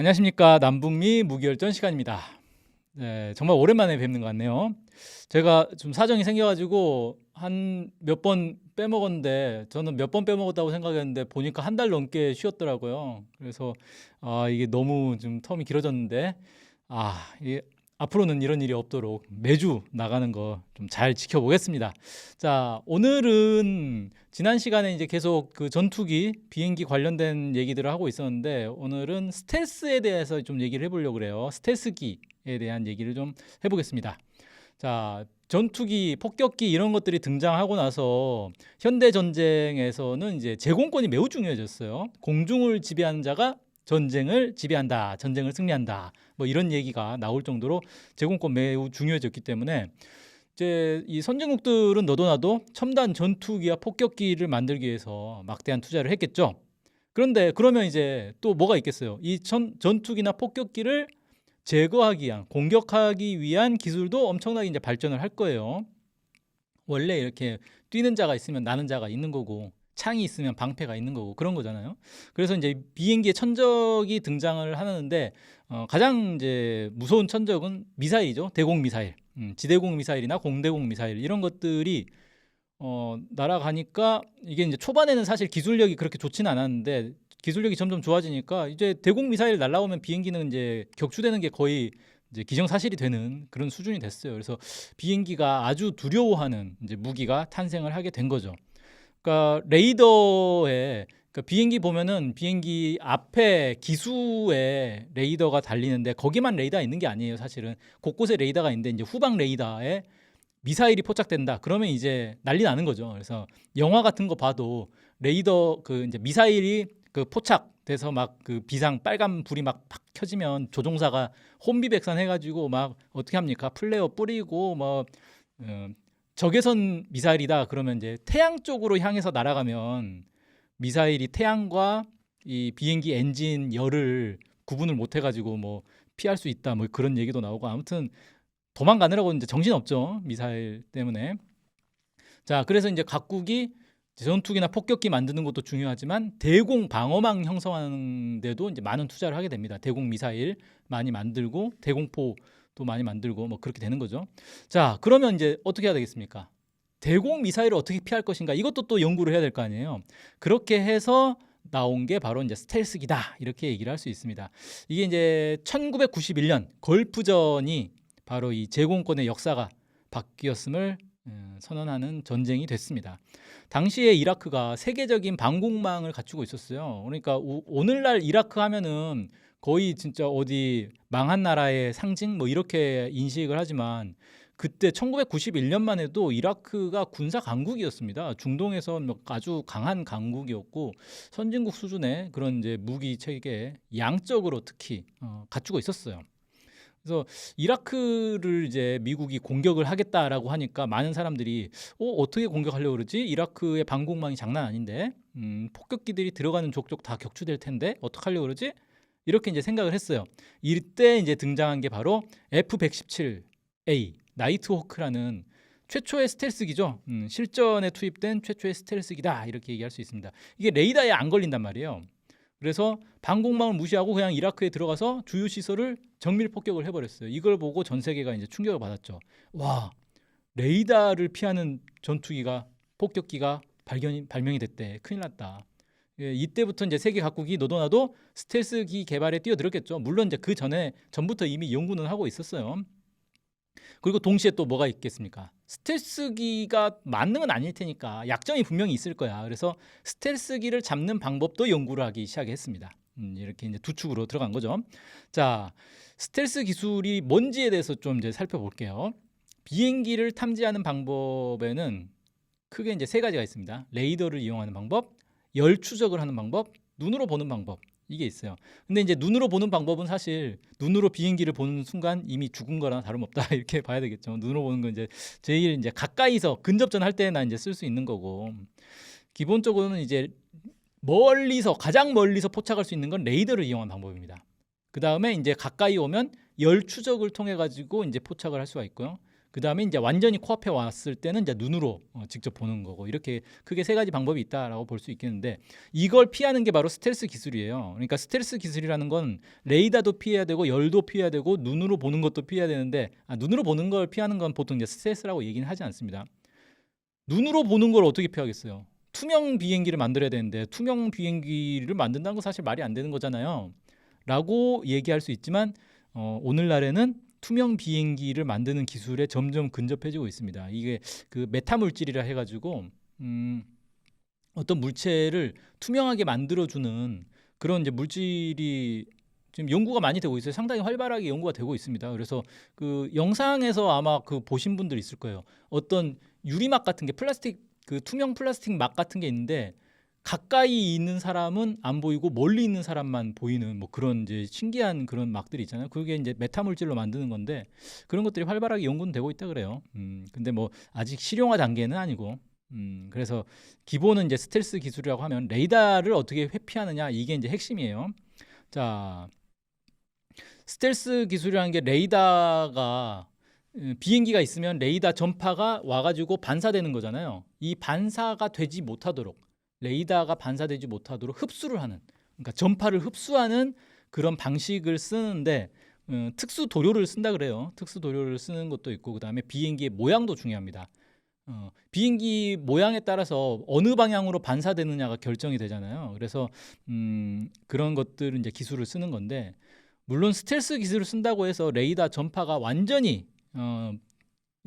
안녕하십니까. 남북미 무기열전 시간입니다. 네, 정말 오랜만에 뵙는 것 같네요. 제가 좀 사정이 생겨가지고 한 몇 번 빼먹었는데, 저는 몇 번 빼먹었다고 생각했는데 보니까 한 달 넘게 쉬었더라고요. 그래서 이게 너무 좀 텀이 길어졌는데, 이게 앞으로는 이런 일이 없도록 매주 나가는 거 좀 잘 지켜보겠습니다. 자, 오늘은 지난 시간에 이제 계속 그 전투기, 비행기 관련된 얘기들을 하고 있었는데, 오늘은 스텔스에 대해서 좀 얘기를 해보려고 그래요. 스텔스기에 대한 얘기를 좀 해보겠습니다. 자, 전투기, 폭격기 이런 것들이 등장하고 나서 현대 전쟁에서는 이제 제공권이 매우 중요해졌어요. 공중을 지배하는 자가 전쟁을 지배한다, 전쟁을 승리한다, 뭐 이런 얘기가 나올 정도로 제공권 매우 중요해졌기 때문에 이제 이 선진국들은 너도 나도 첨단 전투기와 폭격기를 만들기 위해서 막대한 투자를 했겠죠. 그런데 그러면 이제 또 뭐가 있겠어요? 이 전투기나 폭격기를 제거하기 위한, 공격하기 위한 기술도 엄청나게 이제 발전을 할 거예요. 원래 이렇게 뛰는 자가 있으면 나는 자가 있는 거고, 창이 있으면 방패가 있는 거고, 그런 거잖아요. 그래서 이제 비행기의 천적이 등장을 하는데, 가장 이제 무서운 천적은 미사일이죠. 대공 미사일, 지대공 미사일이나 공대공 미사일 이런 것들이 날아가니까, 이게 이제 초반에는 사실 기술력이 그렇게 좋지는 않았는데 기술력이 점점 좋아지니까 이제 대공 미사일 날아오면 비행기는 이제 격추되는 게 거의 이제 기정사실이 되는 그런 수준이 됐어요. 그래서 비행기가 아주 두려워하는 이제 무기가 탄생을 하게 된 거죠. 그러니까 레이더에, 그러니까 비행기 보면은 비행기 앞에 기수에 레이더가 달리는데 거기만 레이더가 있는 게 아니에요. 사실은 곳곳에 레이더가 있는데 이제 후방 레이더에 미사일이 포착된다. 그러면 이제 난리 나는 거죠. 그래서 영화 같은 거 봐도 레이더 그 이제 미사일이 그 포착돼서 막 그 비상 빨간 불이 막 켜지면 조종사가 혼비백산 해가지고 막 어떻게 합니까? 플레어 뿌리고 뭐 적외선 미사일이다. 그러면 이제 태양 쪽으로 향해서 날아가면 미사일이 태양과 이 비행기 엔진 열을 구분을 못 해가지고 뭐 피할 수 있다. 뭐 그런 얘기도 나오고, 아무튼 도망가느라고 이제 정신 없죠, 미사일 때문에. 자, 그래서 이제 각국이 전투기나 폭격기 만드는 것도 중요하지만 대공 방어망 형성하는 데도 이제 많은 투자를 하게 됩니다. 대공 미사일 많이 만들고 대공포도 많이 만들고 뭐 그렇게 되는 거죠. 자, 그러면 이제 어떻게 해야 되겠습니까? 대공 미사일을 어떻게 피할 것인가, 이것도 또 연구를 해야 될 거 아니에요. 그렇게 해서 나온 게 바로 이제 스텔스기다, 이렇게 얘기를 할 수 있습니다. 이게 이제 1991년 걸프전이 바로 이 제공권의 역사가 바뀌었음을 선언하는 전쟁이 됐습니다. 당시에 이라크가 세계적인 방공망을 갖추고 있었어요. 그러니까 오늘날 이라크 하면은 거의 진짜 어디 망한 나라의 상징 뭐 이렇게 인식을 하지만, 그때 1991년만 해도 이라크가 군사 강국이었습니다. 중동에서 아주 강한 강국이었고 선진국 수준의 그런 이제 무기 체계 양적으로 특히 갖추고 있었어요. 그래서 이라크를 이제 미국이 공격을 하겠다라고 하니까 많은 사람들이 어떻게 공격하려고 그러지? 이라크의 방공망이 장난 아닌데, 폭격기들이 들어가는 족족 다 격추될 텐데 어떡하려고 그러지? 이렇게 이제 생각을 했어요. 이때 이제 등장한 게 바로 F-117A 나이트호크라는 최초의 스텔스기죠. 실전에 투입된 최초의 스텔스기다, 이렇게 얘기할 수 있습니다. 이게 레이더에 안 걸린단 말이에요. 그래서 방공망을 무시하고 그냥 이라크에 들어가서 주요 시설을 정밀 폭격을 해버렸어요. 이걸 보고 전 세계가 이제 충격을 받았죠. 와, 레이더를 피하는 전투기가, 폭격기가 발명이 됐대. 큰일 났다. 예, 이때부터 이제 세계 각국이 너도 나도 스텔스기 개발에 뛰어들었겠죠. 물론 이제 그 전부터 이미 연구는 하고 있었어요. 그리고 동시에 또 뭐가 있겠습니까? 스텔스기가 만능은 아닐 테니까 약점이 분명히 있을 거야. 그래서 스텔스기를 잡는 방법도 연구를 하기 시작했습니다. 이렇게 이제 두 축으로 들어간 거죠. 자, 스텔스 기술이 뭔지에 대해서 좀 이제 살펴볼게요. 비행기를 탐지하는 방법에는 크게 이제 세 가지가 있습니다. 레이더를 이용하는 방법, 열 추적을 하는 방법, 눈으로 보는 방법. 이게 있어요. 근데 이제 눈으로 보는 방법은 사실 눈으로 비행기를 보는 순간 이미 죽은 거랑 다름없다, 이렇게 봐야 되겠죠. 눈으로 보는 건 이제 제일 이제 가까이서 근접전 할 때나 이제 쓸 수 있는 거고, 기본적으로는 이제 가장 멀리서 포착할 수 있는 건 레이더를 이용한 방법입니다. 그 다음에 이제 가까이 오면 열 추적을 통해 가지고 이제 포착을 할 수가 있고요. 그다음에 이제 완전히 코앞에 왔을 때는 이제 눈으로 직접 보는 거고 이렇게 크게 세 가지 방법이 있다라고 볼 수 있겠는데 이걸 피하는 게 바로 스텔스 기술이에요. 그러니까 스텔스 기술이라는 건 레이더도 피해야 되고 열도 피해야 되고 눈으로 보는 것도 피해야 되는데 눈으로 보는 걸 피하는 건 보통 이제 스텔스라고 얘기는 하지 않습니다. 눈으로 보는 걸 어떻게 피하겠어요? 투명 비행기를 만들어야 되는데 투명 비행기를 만든다는 건 사실 말이 안 되는 거잖아요. 라고 얘기할 수 있지만 오늘날에는 투명 비행기를 만드는 기술에 점점 근접해지고 있습니다. 이게 그 메타 물질이라 해가지고 어떤 물체를 투명하게 만들어주는 그런 이제 물질이 지금 연구가 많이 되고 있어요. 상당히 활발하게 연구가 되고 있습니다. 그래서 그 영상에서 아마 그 보신 분들 있을 거예요. 어떤 유리막 같은 게 플라스틱 그 투명 플라스틱 막 같은 게 있는데 가까이 있는 사람은 안 보이고 멀리 있는 사람만 보이는 뭐 그런 이제 신기한 그런 막들이 있잖아요. 그게 이제 메타 물질로 만드는 건데 그런 것들이 활발하게 연구는 되고 있다 그래요. 근데 뭐 아직 실용화 단계는 아니고. 그래서 기본은 이제 스텔스 기술이라고 하면 레이더를 어떻게 회피하느냐 이게 이제 핵심이에요. 자, 스텔스 기술이라는 게 레이더가 비행기가 있으면 레이더 전파가 와가지고 반사되는 거잖아요. 이 반사가 되지 못하도록 레이더가 반사되지 못하도록 흡수를 하는 그러니까 전파를 흡수하는 그런 방식을 쓰는데 특수 도료를 쓴다 그래요. 특수 도료를 쓰는 것도 있고 그다음에 비행기의 모양도 중요합니다. 비행기 모양에 따라서 어느 방향으로 반사되느냐가 결정이 되잖아요. 그래서 그런 것들은 이제 기술을 쓰는 건데 물론 스텔스 기술을 쓴다고 해서 레이더 전파가 완전히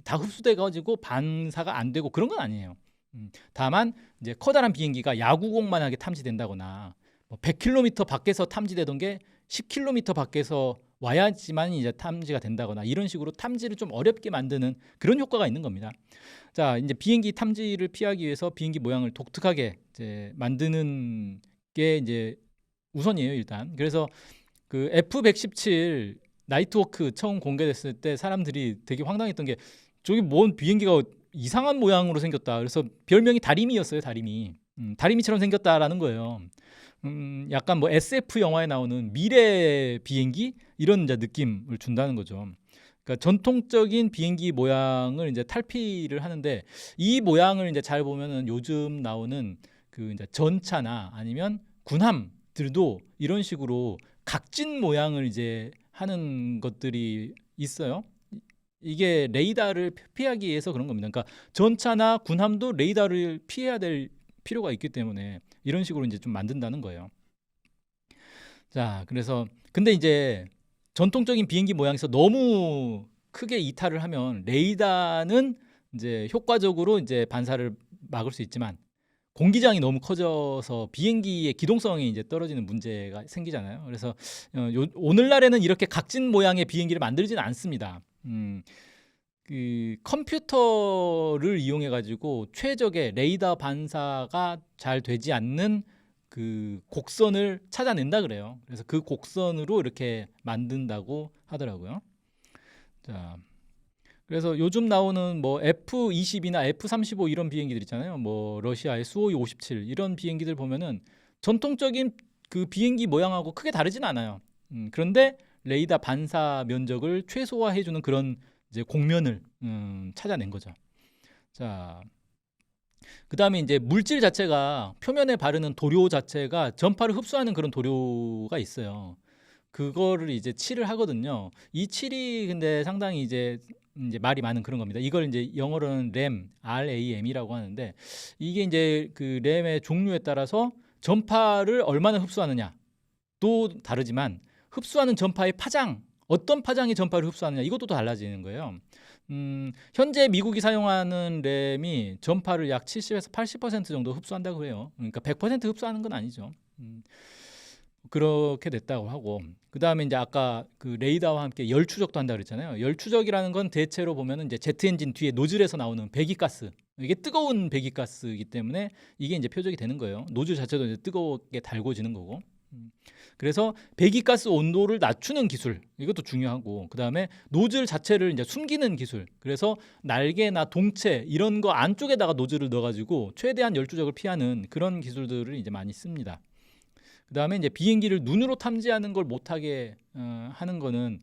다 흡수돼 가지고 반사가 안 되고 그런 건 아니에요. 다만 이제 커다란 비행기가 야구공만하게 탐지된다거나 뭐 100km 밖에서 탐지되던 게 10km 밖에서 와야지만 이제 탐지가 된다거나 이런 식으로 탐지를 좀 어렵게 만드는 그런 효과가 있는 겁니다. 자, 이제 비행기 탐지를 피하기 위해서 비행기 모양을 독특하게 이제 만드는 게 이제 우선이에요, 일단. 그래서 그 F-117 나이트워크 처음 공개됐을 때 사람들이 되게 황당했던 게 저기 뭔 비행기가 이상한 모양으로 생겼다. 그래서 별명이 다리미였어요. 다리미. 다리미처럼 생겼다라는 거예요. 약간 뭐 SF 영화에 나오는 미래 비행기 이런 이제 느낌을 준다는 거죠. 그러니까 전통적인 비행기 모양을 이제 탈피를 하는데 이 모양을 이제 잘 보면은 요즘 나오는 그 이제 전차나 아니면 군함들도 이런 식으로 각진 모양을 이제 하는 것들이 있어요. 이게 레이더를 피하기 위해서 그런 겁니다. 그러니까 전차나 군함도 레이더를 피해야 될 필요가 있기 때문에 이런 식으로 이제 좀 만든다는 거예요. 자, 그래서 근데 이제 전통적인 비행기 모양에서 너무 크게 이탈을 하면 레이더는 이제 효과적으로 이제 반사를 막을 수 있지만 공기장이 너무 커져서 비행기의 기동성이 이제 떨어지는 문제가 생기잖아요. 그래서 오늘날에는 이렇게 각진 모양의 비행기를 만들지는 않습니다. 그 컴퓨터를 이용해 가지고 최적의 레이더 반사가 잘 되지 않는 그 곡선을 찾아낸다 그래요. 그래서 그 곡선으로 이렇게 만든다고 하더라고요. 자, 그래서 요즘 나오는 뭐 F-20이나 F-35 이런 비행기들 있잖아요. 뭐 러시아의 수호이 57 이런 비행기들 보면은 전통적인 그 비행기 모양하고 크게 다르진 않아요. 그런데 레이더 반사 면적을 최소화해주는 그런 이제 곡면을 찾아낸 거죠. 자, 그다음에 이제 물질 자체가 표면에 바르는 도료 자체가 전파를 흡수하는 그런 도료가 있어요. 그거를 이제 칠을 하거든요. 이 칠이 근데 상당히 이제 말이 많은 그런 겁니다. 이걸 이제 영어로는 RAM이라고 하는데 이게 이제 그 램의 종류에 따라서 전파를 얼마나 흡수하느냐도 다르지만 흡수하는 전파의 파장, 어떤 파장의 전파를 흡수하느냐 이것도 달라지는 거예요. 현재 미국이 사용하는 램이 전파를 약 70에서 80% 정도 흡수한다고 해요. 그러니까 100% 흡수하는 건 아니죠. 그렇게 됐다고 하고 그다음에 이제 아까 그 레이더와 함께 열 추적도 한다 그랬잖아요. 열 추적이라는 건 대체로 보면은 이제 제트 엔진 뒤에 노즐에서 나오는 배기가스 이게 뜨거운 배기가스이기 때문에 이게 이제 표적이 되는 거예요. 노즐 자체도 이제 뜨겁게 달궈지는 거고. 그래서 배기가스 온도를 낮추는 기술 이것도 중요하고 그다음에 노즐 자체를 이제 숨기는 기술 그래서 날개나 동체 이런 거 안쪽에다가 노즐을 넣어가지고 최대한 열 추적을 피하는 그런 기술들을 이제 많이 씁니다. 그다음에 이제 비행기를 눈으로 탐지하는 걸 못하게 하는 거는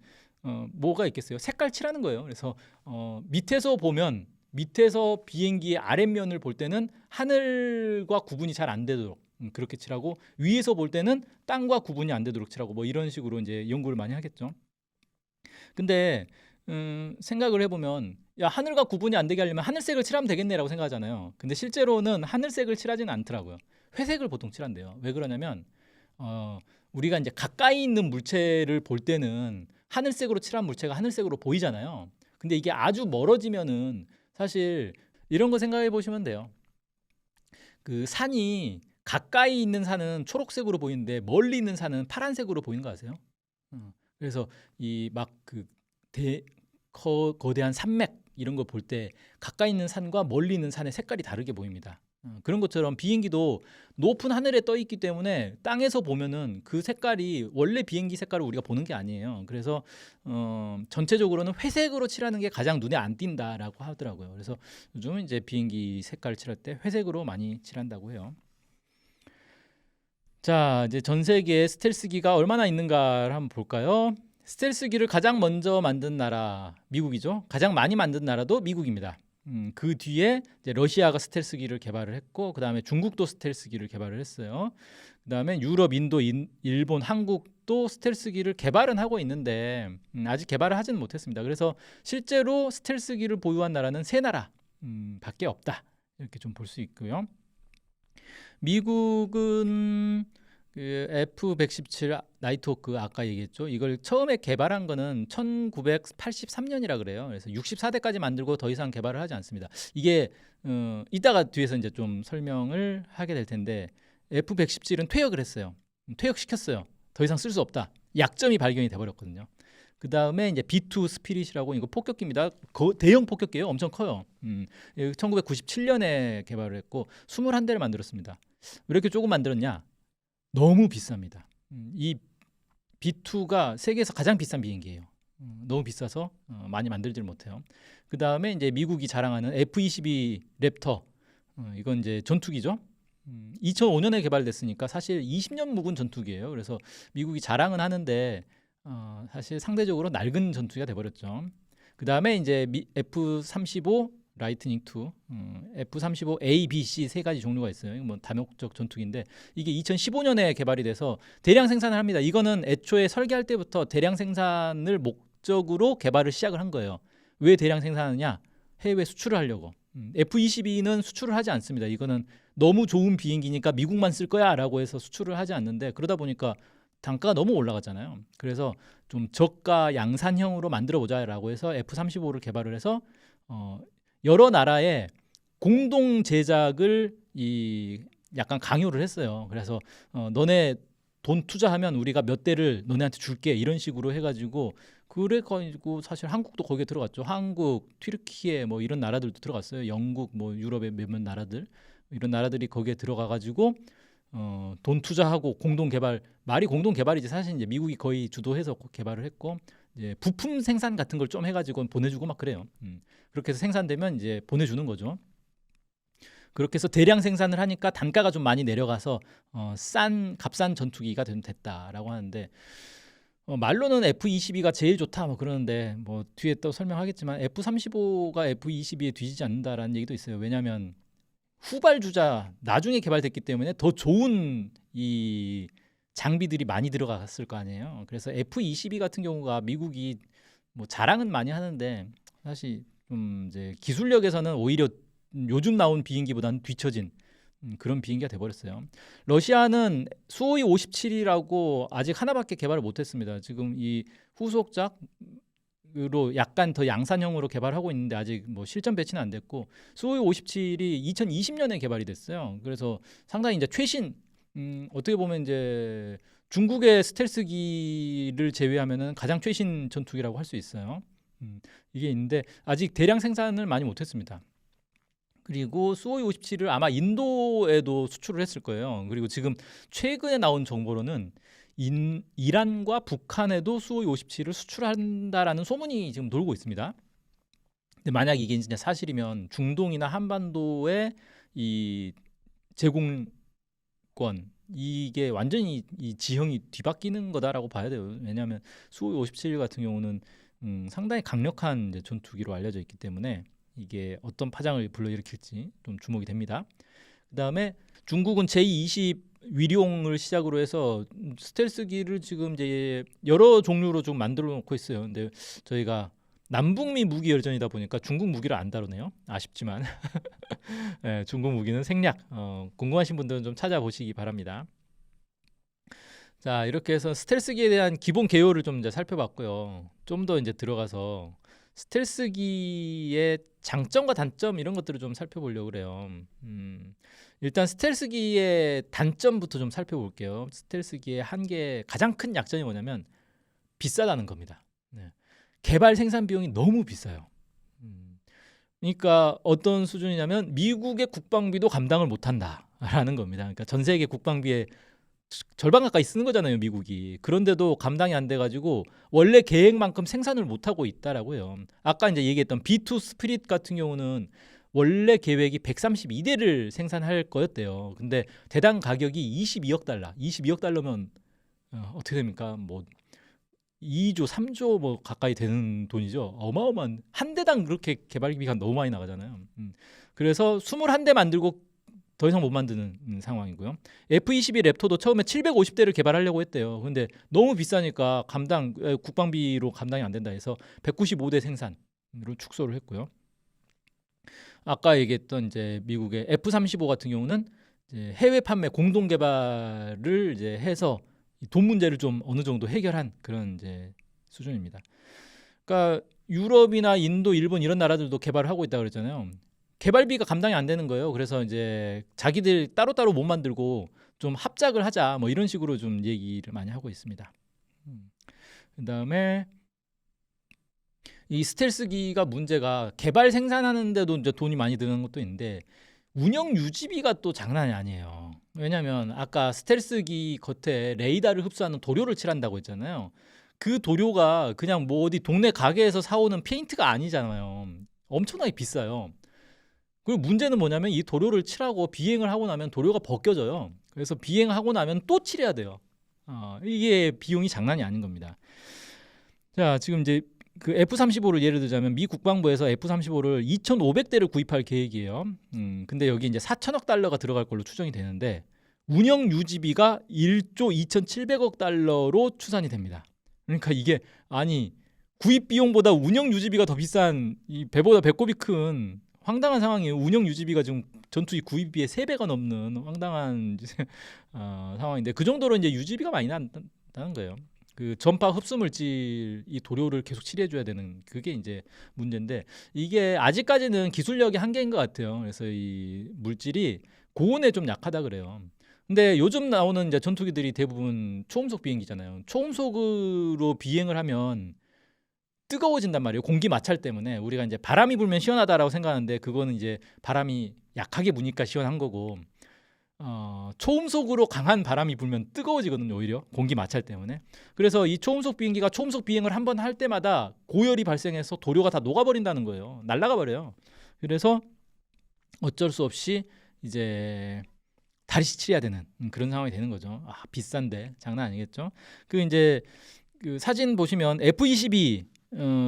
뭐가 있겠어요? 색깔 칠하는 거예요. 그래서 밑에서 보면 밑에서 비행기의 아랫면을 볼 때는 하늘과 구분이 잘 안 되도록 그렇게 칠하고 위에서 볼 때는 땅과 구분이 안 되도록 칠하고 뭐 이런 식으로 이제 연구를 많이 하겠죠. 근데 생각을 해보면 야 하늘과 구분이 안 되게 하려면 하늘색을 칠하면 되겠네라고 생각하잖아요. 근데 실제로는 하늘색을 칠하지는 않더라고요. 회색을 보통 칠한대요. 왜 그러냐면 우리가 이제 가까이 있는 물체를 볼 때는 하늘색으로 칠한 물체가 하늘색으로 보이잖아요. 근데 이게 아주 멀어지면은 사실 이런 거 생각해 보시면 돼요. 그 산이 가까이 있는 산은 초록색으로 보이는데 멀리 있는 산은 파란색으로 보이는 거 아세요? 그래서 이 막 그 거대한 산맥 이런 거 볼 때 가까이 있는 산과 멀리 있는 산의 색깔이 다르게 보입니다. 그런 것처럼 비행기도 높은 하늘에 떠 있기 때문에 땅에서 보면은 그 색깔이 원래 비행기 색깔을 우리가 보는 게 아니에요. 그래서 전체적으로는 회색으로 칠하는 게 가장 눈에 안 띈다라고 하더라고요. 그래서 요즘은 이제 비행기 색깔을 칠할 때 회색으로 많이 칠한다고 해요. 자, 이제 전 세계에 스텔스기가 얼마나 있는가를 한번 볼까요? 스텔스기를 가장 먼저 만든 나라 미국이죠. 가장 많이 만든 나라도 미국입니다. 그 뒤에 이제 러시아가 스텔스기를 개발을 했고, 그 다음에 중국도 스텔스기를 개발을 했어요. 그 다음에 유럽, 인도, 일본, 한국도 스텔스기를 개발은 하고 있는데 아직 개발을 하지는 못했습니다. 그래서 실제로 스텔스기를 보유한 나라는 세 나라 밖에 없다. 이렇게 좀 볼 수 있고요. 미국은 그 F-117 나이트호크 아까 얘기했죠. 이걸 처음에 개발한 거는 1983년이라 그래요. 그래서 64대까지 만들고 더 이상 개발을 하지 않습니다. 이게 이따가 뒤에서 이제 좀 설명을 하게 될 텐데 F-117은 퇴역을 했어요. 퇴역시켰어요. 더 이상 쓸 수 없다. 약점이 발견이 돼 버렸거든요. 그 다음에 이제 B2 스피릿이라고 이거 폭격기입니다. 대형 폭격기예요. 엄청 커요. 1997년에 개발을 했고 21대를 만들었습니다. 왜 이렇게 조금 만들었냐? 너무 비쌉니다. 이 B2가 세계에서 가장 비싼 비행기예요. 너무 비싸서 많이 만들지를 못해요. 그 다음에 이제 미국이 자랑하는 F-22 랩터, 이건 이제 전투기죠. 2005년에 개발됐으니까 사실 20년 묵은 전투기예요. 그래서 미국이 자랑은 하는데 사실 상대적으로 낡은 전투기가 돼버렸죠. 그 다음에 이제 F-35 라이트닝 2, F-35 A, B, C 세 가지 종류가 있어요. 뭐 다목적 전투기인데 이게 2015년에 개발이 돼서 대량 생산을 합니다. 이거는 애초에 설계할 때부터 대량 생산을 목적으로 개발을 시작을 한 거예요. 왜 대량 생산하느냐? 해외 수출을 하려고. F-22는 수출을 하지 않습니다. 이거는 너무 좋은 비행기니까 미국만 쓸 거야라고 해서 수출을 하지 않는데 그러다 보니까 단가가 너무 올라가잖아요. 그래서 좀 저가 양산형으로 만들어 보자라고 해서 F-35를 개발을 해서 여러 나라의 공동 제작을 약간 강요를 했어요. 그래서 너네 돈 투자하면 우리가 몇 대를 너네한테 줄게 이런 식으로 해가지고 그래가지고 사실 한국도 거기에 들어갔죠. 한국, 튀르키예 뭐 이런 나라들도 들어갔어요. 영국, 뭐 유럽의 몇몇 나라들 이런 나라들이 거기에 들어가가지고 돈 투자하고 공동 개발 말이 공동 개발이지 사실 이제 미국이 거의 주도해서 개발을 했고 이제 부품 생산 같은 걸 좀 해가지고 보내주고 막 그래요. 그렇게 해서 생산되면 이제 보내주는 거죠. 그렇게 해서 대량 생산을 하니까 단가가 좀 많이 내려가서 값싼 전투기가 됐다라고 하는데 말로는 F-22가 제일 좋다 뭐 그러는데 뭐 뒤에 또 설명하겠지만 F-35가 F-22에 뒤지지 않는다라는 얘기도 있어요. 왜냐하면 후발주자 나중에 개발됐기 때문에 더 좋은 이 장비들이 많이 들어갔을 거 아니에요. 그래서 F-22 같은 경우가 미국이 뭐 자랑은 많이 하는데 사실 좀 이제 기술력에서는 오히려 요즘 나온 비행기보다는 뒤처진 그런 비행기가 돼버렸어요. 러시아는 수호이 57이라고 아직 하나밖에 개발을 못했습니다. 지금 이 후속작으로 약간 더 양산형으로 개발하고 있는데 아직 뭐 실전 배치는 안 됐고 수호이 57이 2020년에 개발이 됐어요. 그래서 상당히 이제 최신 어떻게 보면 이제 중국의 스텔스기를 제외하면은 가장 최신 전투기라고 할 수 있어요. 이게 있는데 아직 대량 생산을 많이 못했습니다. 그리고 수호이 57을 아마 인도에도 수출을 했을 거예요. 그리고 지금 최근에 나온 정보로는 이란과 북한에도 수호이 57을 수출한다라는 소문이 지금 돌고 있습니다. 근데 만약 이게 진짜 사실이면 중동이나 한반도의 이 제공권 이게 완전히 이 지형이 뒤바뀌는 거다라고 봐야 돼요. 왜냐하면 수 57 같은 경우는 상당히 강력한 이제 전투기로 알려져 있기 때문에 이게 어떤 파장을 불러일으킬지 좀 주목이 됩니다. 그다음에 중국은 제20 위룡을 시작으로 해서 스텔스기를 지금 이제 여러 종류로 좀 만들어 놓고 있어요. 근데 저희가 남북미 무기 열전이다 보니까 중국 무기를 안 다루네요. 아쉽지만 네, 중국 무기는 생략. 궁금하신 분들은 좀 찾아보시기 바랍니다. 자, 이렇게 해서 스텔스기에 대한 기본 개요를 좀 이제 살펴봤고요. 좀 더 이제 들어가서 스텔스기의 장점과 단점 이런 것들을 좀 살펴보려고 그래요. 일단 스텔스기의 단점부터 좀 살펴볼게요. 스텔스기의 한계 가장 큰 약점이 뭐냐면 비싸다는 겁니다. 네. 개발 생산 비용이 너무 비싸요. 그러니까 어떤 수준이냐면 미국의 국방비도 감당을 못한다라는 겁니다. 그러니까 전 세계 국방비의 절반 가까이 쓰는 거잖아요, 미국이. 그런데도 감당이 안 돼가지고 원래 계획만큼 생산을 못 하고 있다라고요. 아까 이제 얘기했던 B2 스피릿 같은 경우는 원래 계획이 132대를 생산할 거였대요. 근데 대당 가격이 22억 달러. 22억 달러면 어떻게 됩니까? 뭐 2조, 3조 뭐 가까이 되는 돈이죠. 어마어마한 한 대당 그렇게 개발비가 너무 많이 나가잖아요. 그래서 21대 만들고 더 이상 못 만드는 상황이고요. F-22 랩터도 처음에 750대를 개발하려고 했대요. 근데 너무 비싸니까 국방비로 감당이 안 된다 해서 195대 생산으로 축소를 했고요. 아까 얘기했던 이제 미국의 F-35 같은 경우는 이제 해외 판매 공동 개발을 이제 해서 돈 문제를 좀 어느 정도 해결한 그런 이제 수준입니다. 그러니까 유럽이나 인도, 일본 이런 나라들도 개발을 하고 있다 그랬잖아요. 개발비가 감당이 안 되는 거예요. 그래서 이제 자기들 따로따로 못 만들고 좀 합작을 하자 뭐 이런 식으로 좀 얘기를 많이 하고 있습니다. 그다음에 이 스텔스기가 문제가 개발 생산하는데도 이제 돈이 많이 드는 것도 있는데 운영 유지비가 또 장난이 아니에요. 왜냐하면 아까 스텔스기 겉에 레이더를 흡수하는 도료를 칠한다고 했잖아요. 그 도료가 그냥 뭐 어디 동네 가게에서 사오는 페인트가 아니잖아요. 엄청나게 비싸요. 그리고 문제는 뭐냐면 이 도료를 칠하고 비행을 하고 나면 도료가 벗겨져요. 그래서 비행하고 나면 또 칠해야 돼요. 이게 비용이 장난이 아닌 겁니다. 자, 지금 이제 그 F-35를 예를 들자면 미 국방부에서 F-35를 2,500대를 구입할 계획이에요. 근데 여기 이제 4천억 달러가 들어갈 걸로 추정이 되는데 운영 유지비가 1조 2,700억 달러로 추산이 됩니다. 그러니까 이게 아니 구입 비용보다 운영 유지비가 더 비싼 이 배보다 배꼽이 큰 황당한 상황이에요. 운영 유지비가 지금 전투기 구입비의 3배가 넘는 황당한 상황인데 그 정도로 이제 유지비가 많이 난다는 거예요. 그 전파 흡수 물질 이 도료를 계속 칠해줘야 되는 그게 이제 문제인데 이게 아직까지는 기술력이 한계인 것 같아요. 그래서 이 물질이 고온에 좀 약하다 그래요. 근데 요즘 나오는 이제 전투기들이 대부분 초음속 비행기잖아요. 초음속으로 비행을 하면 뜨거워진단 말이에요. 공기 마찰 때문에 우리가 이제 바람이 불면 시원하다라고 생각하는데 그거는 이제 바람이 약하게 부니까 시원한 거고 초음속으로 강한 바람이 불면 뜨거워지거든요. 오히려 공기 마찰 때문에. 그래서 이 초음속 비행기가 초음속 비행을 한번 할 때마다 고열이 발생해서 도료가 다 녹아버린다는 거예요. 날아가 버려요. 그래서 어쩔 수 없이 이제 다시 칠해야 되는 그런 상황이 되는 거죠. 비싼데 장난 아니겠죠. 그 이제 그 사진 보시면 F-22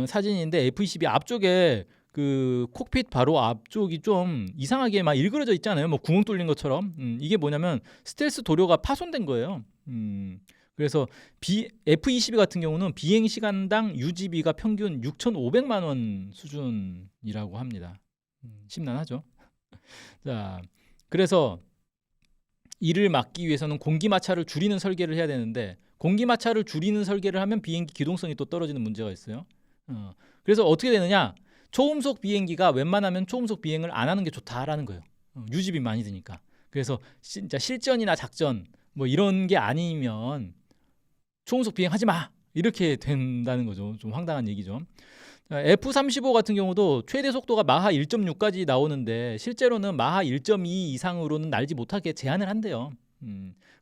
사진인데 F-22 앞쪽에 그 콕핏 바로 앞쪽이 좀 이상하게 막 일그러져 있잖아요. 뭐 구멍 뚫린 것처럼. 이게 뭐냐면 스텔스 도료가 파손된 거예요. 그래서 F-22 같은 경우는 비행 시간당 유지비가 평균 6,500만 원 수준이라고 합니다. 심란하죠. 자, 그래서 이를 막기 위해서는 공기 마찰을 줄이는 설계를 해야 되는데 공기 마찰을 줄이는 설계를 하면 비행기 기동성이 또 떨어지는 문제가 있어요. 그래서 어떻게 되느냐? 초음속 비행기가 웬만하면 초음속 비행을 안 하는 게 좋다라는 거예요. 유지비 많이 드니까. 그래서 진짜 실전이나 작전 뭐 이런 게 아니면 초음속 비행하지 마 이렇게 된다는 거죠. 좀 황당한 얘기죠. F-35 같은 경우도 최대 속도가 마하 1.6까지 나오는데 실제로는 마하 1.2 이상으로는 날지 못하게 제한을 한대요.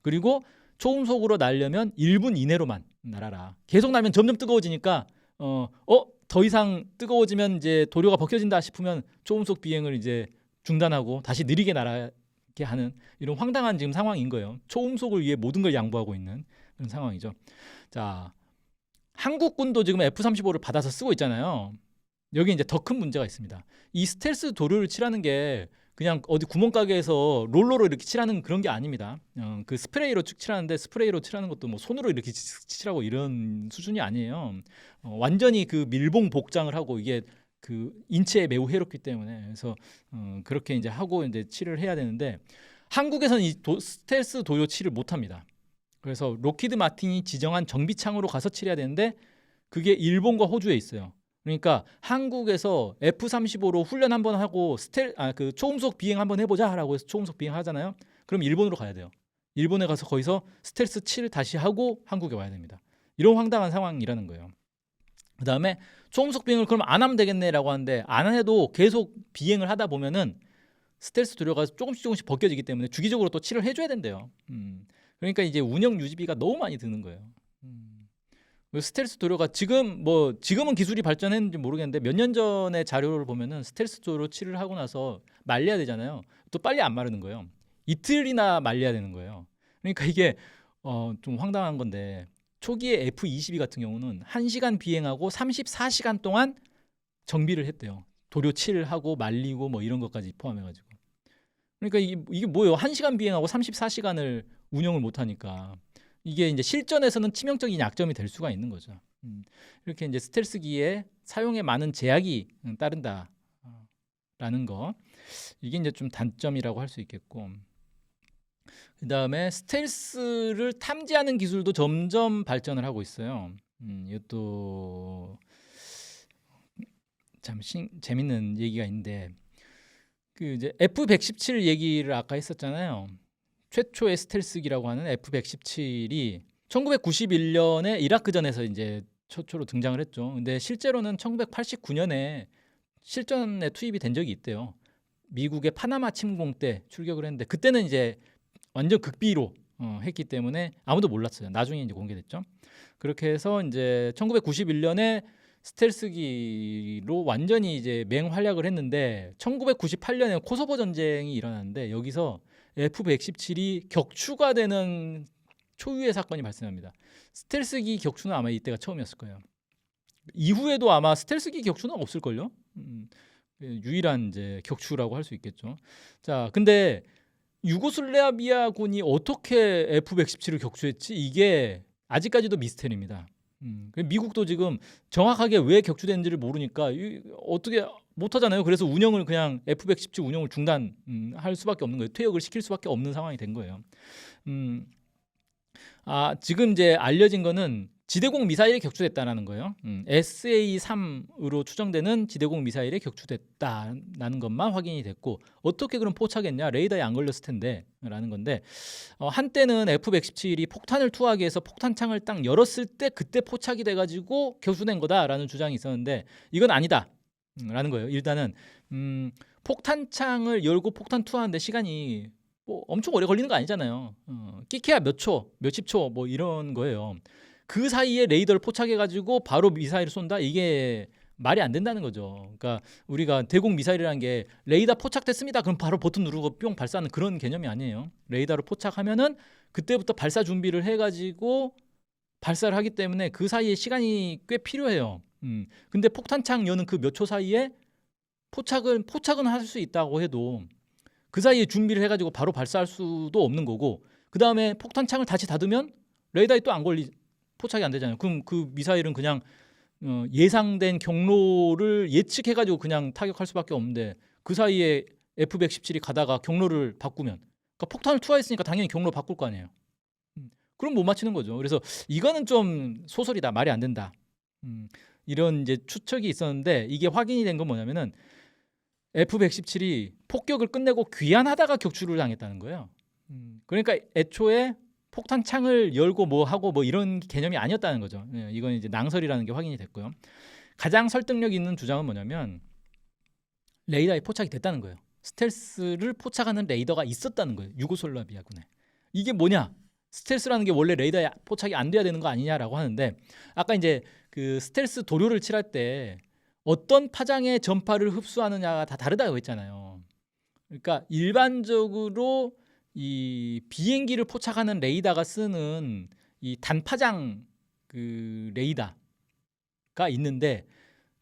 그리고 초음속으로 날려면 1분 이내로만 날아라. 계속 날면 점점 뜨거워지니까 더 이상 뜨거워지면 이제 도료가 벗겨진다 싶으면 초음속 비행을 이제 중단하고 다시 느리게 날아야 이렇게 하는 이런 황당한 지금 상황인 거예요. 초음속을 위해 모든 걸 양보하고 있는 그런 상황이죠. 자, 한국군도 지금 F-35를 받아서 쓰고 있잖아요. 여기 이제 더 큰 문제가 있습니다. 이 스텔스 도료를 칠하는 게 그냥 어디 구멍가게에서 롤러로 이렇게 칠하는 그런 게 아닙니다. 그 스프레이로 칠하는데 스프레이로 칠하는 것도 뭐 손으로 이렇게 칠하고 이런 수준이 아니에요. 완전히 그 밀봉 복장을 하고 이게 그 인체에 매우 해롭기 때문에 그래서 그렇게 이제 하고 이제 칠을 해야 되는데 한국에서는 이 스텔스 도료 칠을 못 합니다. 그래서 로키드 마틴이 지정한 정비창으로 가서 칠해야 되는데 그게 일본과 호주에 있어요. 그러니까 한국에서 F-35로 훈련 한번 하고 그 초음속 비행 한번 해보자라고 해서 초음속 비행 하잖아요. 그럼 일본으로 가야 돼요. 일본에 가서 거기서 스텔스 7 다시 하고 한국에 와야 됩니다. 이런 황당한 상황이라는 거예요. 그 다음에 초음속 비행을 그럼 안 하면 되겠네라고 하는데 안 해도 계속 비행을 하다 보면은 스텔스 도료가 조금씩 벗겨지기 때문에 주기적으로 또 칠을 해줘야 된대요. 그러니까 이제 운영 유지비가 너무 많이 드는 거예요. 스텔스 도료가 지금은 기술이 발전했는지 모르겠는데 몇 년 전의 자료를 보면은 스텔스 도료 칠을 하고 나서 말려야 되잖아요. 또 빨리 안 마르는 거예요. 이틀이나 말려야 되는 거예요. 그러니까 이게 좀 황당한 건데 초기에 F-22 같은 경우는 1시간 비행하고 34시간 동안 정비를 했대요. 도료 칠하고 말리고 뭐 이런 것까지 포함해가지고. 그러니까 이게 뭐예요? 1시간 비행하고 34시간을 운영을 못하니까 이게 이제 실전에서는 치명적인 약점이 될 수가 있는 거죠. 이렇게 이제 스텔스기의 사용에 많은 제약이 따른다라는 거, 이게 이제 좀 단점이라고 할 수 있겠고, 그 다음에 스텔스를 탐지하는 기술도 점점 발전을 하고 있어요. 이것도 참 재밌는 얘기가 있는데, 그 이제 F-117 얘기를 아까 했었잖아요. 최초의 스텔스기라고 하는 F-117이 1991년에 이라크전에서 이제 최초로 등장을 했죠. 근데 실제로는 1989년에 실전에 투입이 된 적이 있대요. 미국의 파나마 침공 때 출격을 했는데 그때는 이제 완전 극비로 했기 때문에 아무도 몰랐어요. 나중에 이제 공개됐죠. 그렇게 해서 이제 1991년에 스텔스기로 완전히 이제 맹활약을 했는데 1998년에 코소보 전쟁이 일어났는데 여기서 F-117이 격추가 되는 초유의 사건이 발생합니다. 스텔스기 격추는 아마 이때가 처음이었을 거예요. 이후에도 아마 스텔스기 격추는 없을걸요. 유일한 이제 격추라고 할 수 있겠죠. 자, 근데 유고슬라비아군이 어떻게 F-117을 격추했지? 이게 아직까지도 미스테리입니다. 미국도 지금 정확하게 왜 격추된지를 모르니까 어떻게 못하잖아요. 그래서 운영을 그냥 F-117 운영을 중단할 수밖에 없는 거예요. 퇴역을 시킬 수밖에 없는 상황이 된 거예요. 지금 이제 알려진 거는 지대공 미사일이 격추됐다라는 거예요. SA-3으로 추정되는 지대공 미사일이 격추됐다라는 것만 확인이 됐고 어떻게 그럼 포착했냐? 레이더에 안 걸렸을 텐데라는 건데 한때는 F-117이 폭탄을 투하하기 위해서 폭탄창을 딱 열었을 때 그때 포착이 돼가지고 격추된 거다라는 주장이 있었는데 이건 아니다라는 거예요. 일단은 폭탄창을 열고 폭탄 투하하는데 시간이 뭐 엄청 오래 걸리는 거 아니잖아요. 끼케야 몇 초, 몇십 초 뭐 이런 거예요. 그 사이에 레이더를 포착해가지고 바로 미사일을 쏜다? 이게 말이 안 된다는 거죠. 그러니까 우리가 대공 미사일이라는 게 레이더 포착됐습니다. 그럼 바로 버튼 누르고 뿅 발사하는 그런 개념이 아니에요. 레이더를 포착하면은 그때부터 발사 준비를 해가지고 발사를 하기 때문에 그 사이에 시간이 꽤 필요해요. 근데 폭탄창 여는 그 몇 초 사이에 포착은 할 수 있다고 해도 그 사이에 준비를 해가지고 바로 발사할 수도 없는 거고 그 다음에 폭탄창을 다시 닫으면 레이더에 또 안 포착이 안 되잖아요. 그럼 그 미사일은 그냥 예상된 경로를 예측해가지고 그냥 타격할 수밖에 없는데 그 사이에 F-117이 가다가 경로를 바꾸면 그러니까 폭탄을 투하했으니까 당연히 경로 바꿀 거 아니에요. 그럼 못 맞히는 거죠. 그래서 이거는 좀 소설이다. 말이 안 된다. 이런 이제 추측이 있었는데 이게 확인이 된 건 뭐냐면은 F-117이 폭격을 끝내고 귀환하다가 격추를 당했다는 거예요. 그러니까 애초에 폭탄창을 열고 뭐 하고 뭐 이런 개념이 아니었다는 거죠. 이건 이제 낭설이라는 게 확인이 됐고요. 가장 설득력 있는 주장은 뭐냐면 레이더에 포착이 됐다는 거예요. 스텔스를 포착하는 레이더가 있었다는 거예요. 유고슬라비아군에. 이게 뭐냐? 스텔스라는 게 원래 레이더에 포착이 안 돼야 되는 거 아니냐라고 하는데 아까 이제 그 스텔스 도료를 칠할 때 어떤 파장의 전파를 흡수하느냐가 다 다르다고 했잖아요. 그러니까 일반적으로 이 비행기를 포착하는 레이더가 쓰는 이 단파장 그 레이더가 있는데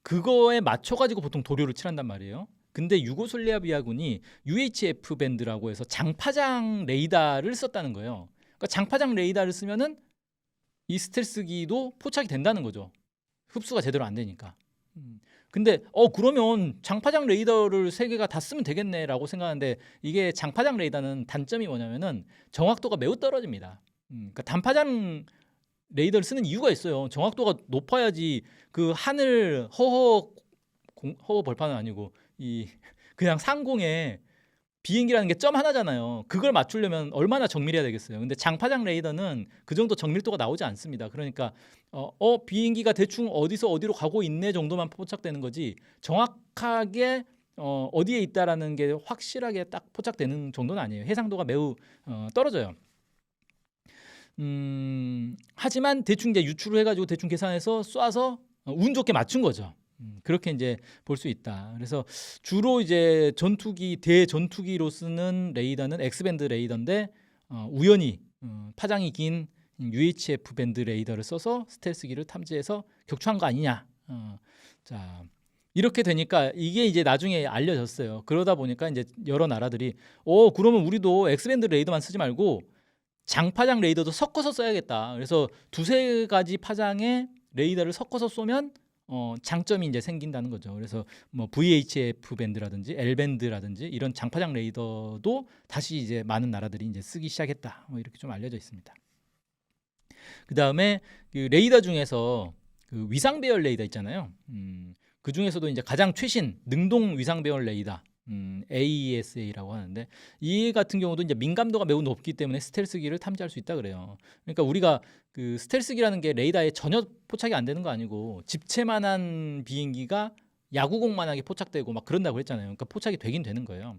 그거에 맞춰 가지고 보통 도료를 칠한단 말이에요. 근데 유고슬라비아군이 UHF 밴드라고 해서 장파장 레이더를 썼다는 거예요. 그러니까 장파장 레이더를 쓰면은 이 스텔스기도 포착이 된다는 거죠. 흡수가 제대로 안 되니까. 근데 그러면 장파장 레이더를 세 개가 다 쓰면 되겠네라고 생각하는데 이게 장파장 레이더는 단점이 뭐냐면은 정확도가 매우 떨어집니다. 그러니까 단파장 레이더를 쓰는 이유가 있어요. 정확도가 높아야지 그 하늘 허허 벌판은 아니고 이 그냥 상공에 비행기라는 게 점 하나잖아요. 그걸 맞추려면 얼마나 정밀해야 되겠어요. 근데 장파장 레이더는 그 정도 정밀도가 나오지 않습니다. 그러니까 비행기가 대충 어디서 어디로 가고 있네 정도만 포착되는 거지 정확하게 어디에 있다라는 게 확실하게 딱 포착되는 정도는 아니에요. 해상도가 매우 떨어져요. 하지만 대충 이제 유추를 해가지고 대충 계산해서 쏴서 운 좋게 맞춘 거죠. 그렇게 이제 볼 수 있다. 그래서 주로 이제 대전투기로 쓰는 레이더는 X밴드 레이더인데 우연히 파장이 긴 UHF 밴드 레이더를 써서 스텔스기를 탐지해서 격추한 거 아니냐. 자 이렇게 되니까 이게 이제 나중에 알려졌어요. 그러다 보니까 이제 여러 나라들이 그러면 우리도 X밴드 레이더만 쓰지 말고 장파장 레이더도 섞어서 써야겠다. 그래서 두세 가지 파장의 레이더를 섞어서 쏘면 장점이 이제 생긴다는 거죠. 그래서 뭐 VHF 밴드라든지 L 밴드라든지 이런 장파장 레이더도 다시 이제 많은 나라들이 이제 쓰기 시작했다. 이렇게 좀 알려져 있습니다. 그 다음에 그 레이더 중에서 그 위상 배열 레이더 있잖아요. 그 중에서도 이제 가장 최신 능동 위상 배열 레이더. AESA라고 하는데 이 같은 경우도 이제 민감도가 매우 높기 때문에 스텔스기를 탐지할 수 있다 그래요. 그러니까 우리가 그 스텔스기라는 게 레이더에 전혀 포착이 안 되는 거 아니고 집채만한 비행기가 야구공만하게 포착되고 막 그런다고 했잖아요. 그러니까 포착이 되긴 되는 거예요.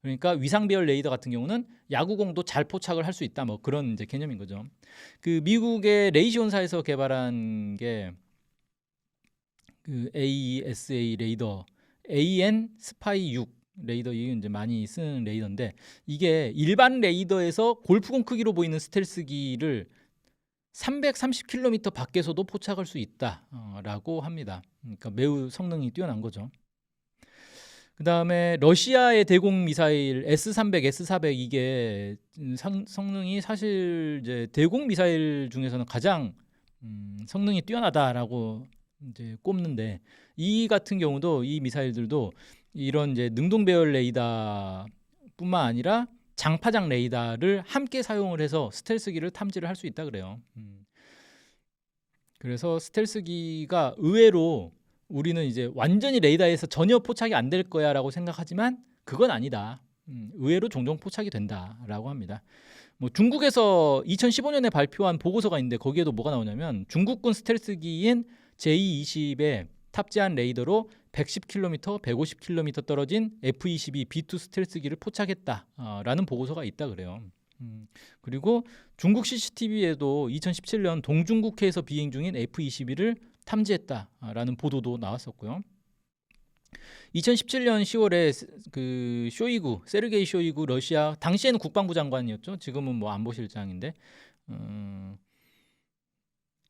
그러니까 위상배열 레이더 같은 경우는 야구공도 잘 포착을 할 수 있다. 뭐 그런 이제 개념인 거죠. 그 미국의 레이시온사에서 개발한 게 그 AESA 레이더 AN 스파이 6 레이더 이게 이제 많이 쓰는 레이더인데 이게 일반 레이더에서 골프공 크기로 보이는 스텔스기를 330km 밖에서도 포착할 수 있다라고 합니다. 그러니까 매우 성능이 뛰어난 거죠. 그 다음에 러시아의 대공 미사일 S-300, S-400 이게 성능이 사실 이제 대공 미사일 중에서는 가장 성능이 뛰어나다라고 이제 꼽는데 이 같은 경우도 이 미사일들도 이런 이제 능동 배열 레이더뿐만 아니라 장파장 레이더를 함께 사용을 해서 스텔스기를 탐지를 할 수 있다 그래요. 그래서 스텔스기가 의외로 우리는 이제 완전히 레이더에서 전혀 포착이 안 될 거야라고 생각하지만 그건 아니다. 의외로 종종 포착이 된다라고 합니다. 뭐 중국에서 2015년에 발표한 보고서가 있는데 거기에도 뭐가 나오냐면 중국군 스텔스기인 J-20에 탑재한 레이더로 110km, 150km 떨어진 F-22 B2 스텔스기를 포착했다라는 보고서가 있다 그래요. 그리고 중국 CCTV에도 2017년 동중국해에서 비행 중인 F-22를 탐지했다라는 보도도 나왔었고요. 2017년 10월에 그 세르게이 쇼이구 러시아 당시에는 국방부 장관이었죠. 지금은 뭐 안보실장인데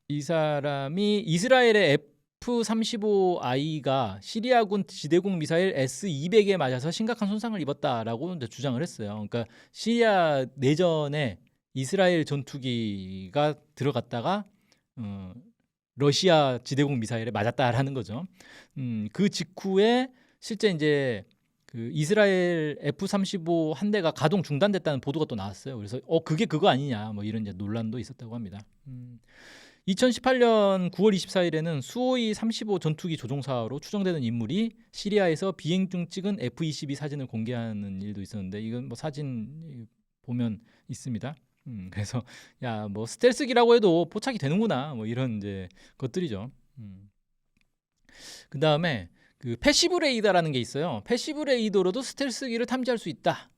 이 사람이 이스라엘의 F-35I가 시리아군 지대공 미사일 S-200에 맞아서 심각한 손상을 입었다라고 이제 주장을 했어요. 그러니까 시리아 내전에 이스라엘 전투기가 들어갔다가 러시아 지대공 미사일에 맞았다라는 거죠. 그 직후에 실제 이제 그 이스라엘 F-35 한 대가 가동 중단됐다는 보도가 또 나왔어요. 그래서 그게 그거 아니냐 뭐 이런 이제 논란도 있었다고 합니다. 2018년 9월 24일에는 수호이 35 전투기 조종사로 추정되는 인물이 시리아에서 비행 중 찍은 F-22 사진을 공개하는 일도 있었는데 이건 뭐 사진 보면 있습니다. 그래서 야 뭐 스텔스기라고 해도 포착이 되는구나 뭐 이런 이제 것들이죠. 그 다음에 그 패시브 레이더라는 게 있어요. 패시브 레이더로도 스텔스기를 탐지할 수 있다.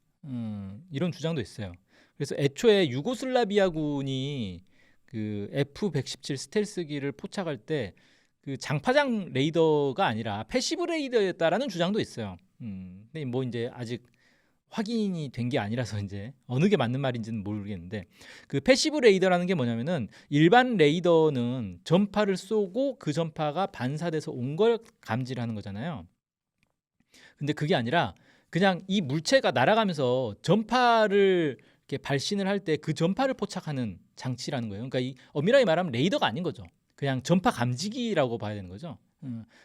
이런 주장도 있어요. 그래서 애초에 유고슬라비아군이 그 F-117 스텔스기를 포착할 때 그 장파장 레이더가 아니라 패시브 레이더였다라는 주장도 있어요. 근데 뭐 이제 아직 확인이 된 게 아니라서 이제 어느 게 맞는 말인지는 모르겠는데, 그 패시브 레이더라는 게 뭐냐면은 일반 레이더는 전파를 쏘고 그 전파가 반사돼서 온 걸 감지를 하는 거잖아요. 근데 그게 아니라 그냥 이 물체가 날아가면서 전파를 이렇게 발신을 할 때 그 전파를 포착하는 장치라는 거예요. 그러니까 이 엄밀하게 말하면 레이더가 아닌 거죠. 그냥 전파 감지기라고 봐야 되는 거죠.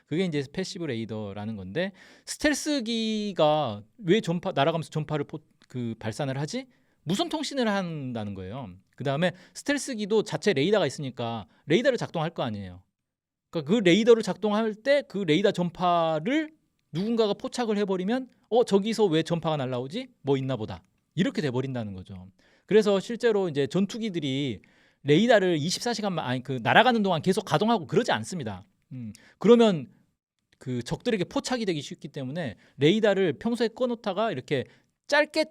그게 이제 패시브 레이더라는 건데, 스텔스기가 왜 전파 날아가면서 전파를 발산을 하지? 무선 통신을 한다는 거예요. 그 다음에 스텔스기도 자체 레이더가 있으니까 레이더를 작동할 거 아니에요. 그러니까 그 레이더를 작동할 때 그 레이더 전파를 누군가가 포착을 해버리면 저기서 왜 전파가 날라오지? 뭐 있나 보다. 이렇게 돼버린다는 거죠. 그래서 실제로 이제 전투기들이 레이더를 24시간만 아니 그 날아가는 동안 계속 가동하고 그러지 않습니다. 그러면 그 적들에게 포착이 되기 쉽기 때문에 레이더를 평소에 꺼놓다가 이렇게 짧게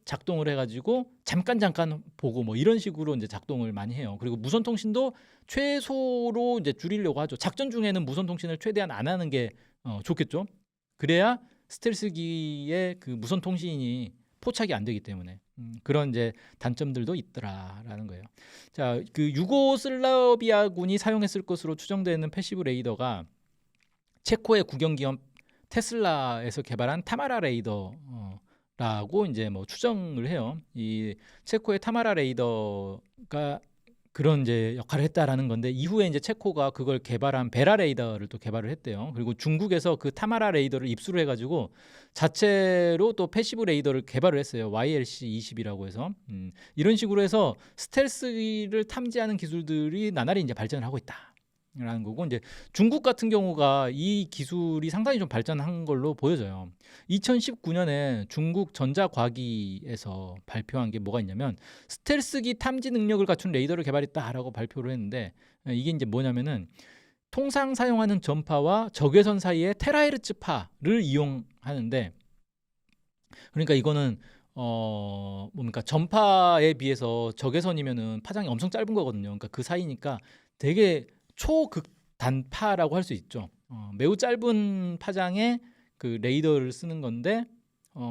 작동을 해가지고 잠깐 보고 뭐 이런 식으로 이제 작동을 많이 해요. 그리고 무선 통신도 최소로 이제 줄이려고 하죠. 작전 중에는 무선 통신을 최대한 안 하는 게 좋겠죠. 그래야 스텔스기의 그 무선 통신이 포착이 안 되기 때문에 그런 이제 단점들도 있더라라는 거예요. 자, 그 유고슬라비아군이 사용했을 것으로 추정되는 패시브 레이더가 체코의 국영기업 테슬라에서 개발한 타마라 레이더라고 이제 뭐 추정을 해요. 이 체코의 타마라 레이더가 그런 이제 역할을 했다라는 건데, 이후에 이제 체코가 그걸 개발한 베라 레이더를 또 개발을 했대요. 그리고 중국에서 그 타마라 레이더를 입수를 해가지고 자체로 또 패시브 레이더를 개발을 했어요. YLC-20이라고 해서 이런 식으로 해서 스텔스를 탐지하는 기술들이 나날이 이제 발전을 하고 있다라는 거고, 이제 중국 같은 경우가 이 기술이 상당히 좀 발전한 걸로 보여져요. 2019년에 중국 전자과기에서 발표한 게 뭐가 있냐면, 스텔스기 탐지 능력을 갖춘 레이더를 개발했다라고 발표를 했는데, 이게 이제 뭐냐면은 통상 사용하는 전파와 적외선 사이의 테라헤르츠파를 이용하는데, 그러니까 이거는 뭡니까, 전파에 비해서 적외선이면은 파장이 엄청 짧은 거거든요. 그러니까 그 사이니까 되게 초극단파라고 할 수 있죠. 매우 짧은 파장에 그 레이더를 쓰는 건데,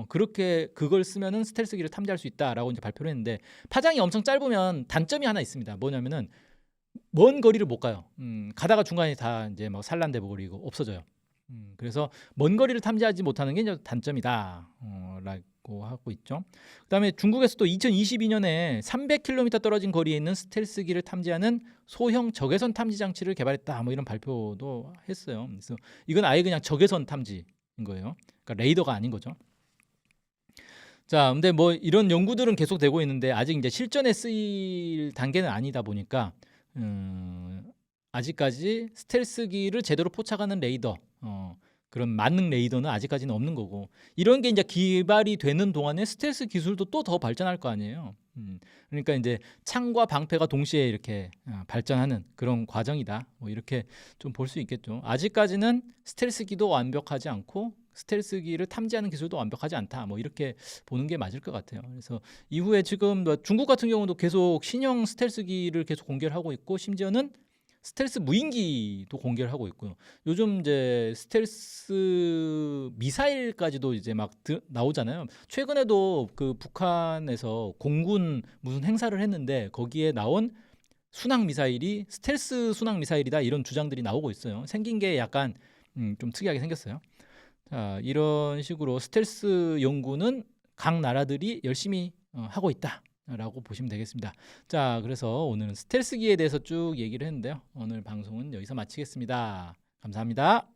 그렇게 그걸 쓰면은 스텔스기를 탐지할 수 있다라고 이제 발표를 했는데, 파장이 엄청 짧으면 단점이 하나 있습니다. 뭐냐면은 먼 거리를 못 가요. 가다가 중간에 다 이제 막 산란돼 버리고 없어져요. 그래서 먼 거리를 탐지하지 못하는 게 이제 단점이다 라고 하고 있죠. 그다음에 중국에서도 2022년에 300km 떨어진 거리에 있는 스텔스기를 탐지하는 소형 적외선 탐지 장치를 개발했다, 뭐 이런 발표도 했어요. 그래서 이건 아예 그냥 적외선 탐지인 거예요. 그러니까 레이더가 아닌 거죠. 자, 근데 뭐 이런 연구들은 계속 되고 있는데 아직 이제 실전에 쓰일 단계는 아니다 보니까 아직까지 스텔스기를 제대로 포착하는 레이더, 그런 만능 레이더는 아직까지는 없는 거고, 이런 게 이제 개발이 되는 동안에 스텔스 기술도 또 더 발전할 거 아니에요. 그러니까 이제 창과 방패가 동시에 이렇게 발전하는 그런 과정이다, 뭐 이렇게 좀 볼 수 있겠죠. 아직까지는 스텔스기도 완벽하지 않고 스텔스기를 탐지하는 기술도 완벽하지 않다, 뭐 이렇게 보는 게 맞을 것 같아요. 그래서 이후에 지금 뭐 중국 같은 경우도 계속 신형 스텔스기를 계속 공개를 하고 있고, 심지어는 스텔스 무인기도 공개를 하고 있고요. 요즘 이제 스텔스 미사일까지도 이제 막 나오잖아요. 최근에도 그 북한에서 공군 무슨 행사를 했는데 거기에 나온 순항 미사일이 스텔스 순항 미사일이다, 이런 주장들이 나오고 있어요. 생긴 게 약간 좀 특이하게 생겼어요. 자, 이런 식으로 스텔스 연구는 각 나라들이 열심히 하고 있다라고 보시면 되겠습니다. 자, 그래서 오늘은 스텔스기에 대해서 쭉 얘기를 했는데요. 오늘 방송은 여기서 마치겠습니다. 감사합니다.